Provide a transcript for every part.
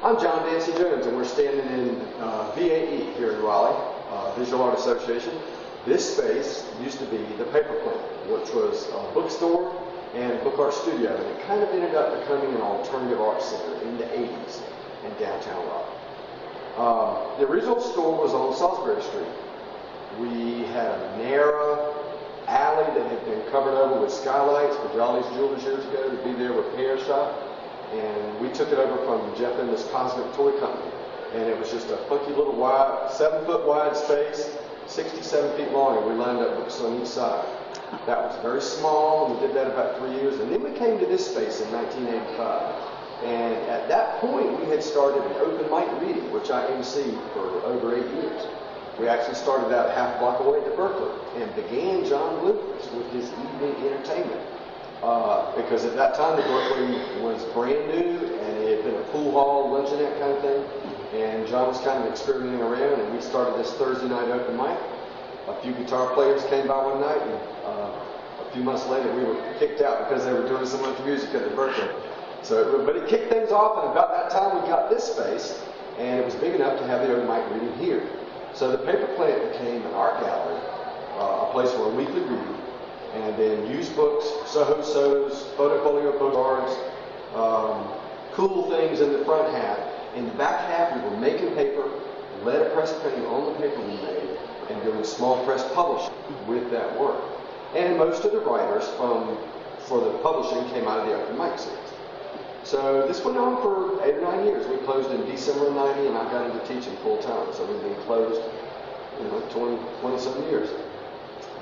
I'm John Dancy-Jones, and we're standing in VAE here in Raleigh, Visual Art Association. This space used to be the Paper Plant, which was a bookstore and book art studio, and it kind of ended up becoming an alternative art center in the 80s in downtown Raleigh. The original store was on Salisbury Street. We had a narrow alley that had been covered over with skylights for Jolly's Jewelers years ago to be their repair shop. And we took it over from Jeff and this Cosmic Toy Company. And it was just a funky little wide, 7-foot wide space, 67 feet long, and we lined up books on each side. That was very small, and we did that about 3 years. And then we came to this space in 1985. And at that point, we had started an open mic reading, which I emceed for over 8 years. We actually started out half a block away at Berkeley and began John Blue's with his evening entertainment. Because at that time the Berkeley was brand new and it had been a pool hall, luncheonette kind of thing. And John was kind of experimenting around, and we started this Thursday night open mic. A few guitar players came by one night, and a few months later we were kicked out because they were doing so much music at the Berkeley. But it kicked things off, and about that time we got this space, and it was big enough to have the open mic reading here. So the Paper Plant became an art gallery, a place for a weekly reading, and then used books, Soho So's, photofolio postcards, cool things in the front half. In the back half, we were making paper, letterpress printing on the paper we made, and doing small press publishing with that work. And most of the writers for the publishing came out of the open mic series. So this went on for 8 or 9 years. We closed in December of '90, and I got into teaching full time. So we've been closed, 20-some years.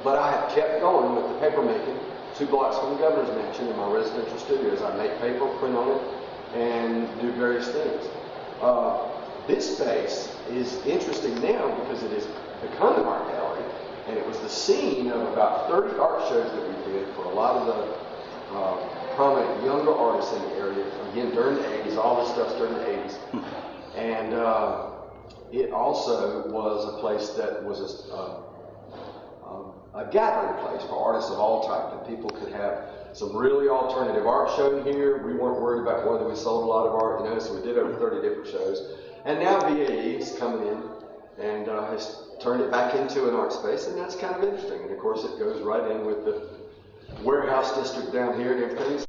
But I have kept going with the paper making, 2 blocks from the Governor's Mansion in my residential studios. I make paper, print on it, and do various things. This space is interesting now because it has become an art gallery, and it was the scene of about 30 art shows that we did for a lot of the prominent younger artists in the area. Again, during the 80s, all this stuff's during the 80s. And it also was a place that was a gathering place for artists of all types, and people could have some really alternative art shown here. We weren't worried about whether we sold a lot of art, so we did over 30 different shows. And now VAE is coming in and has turned it back into an art space, and that's kind of interesting. And of course, it goes right in with the warehouse district down here and everything.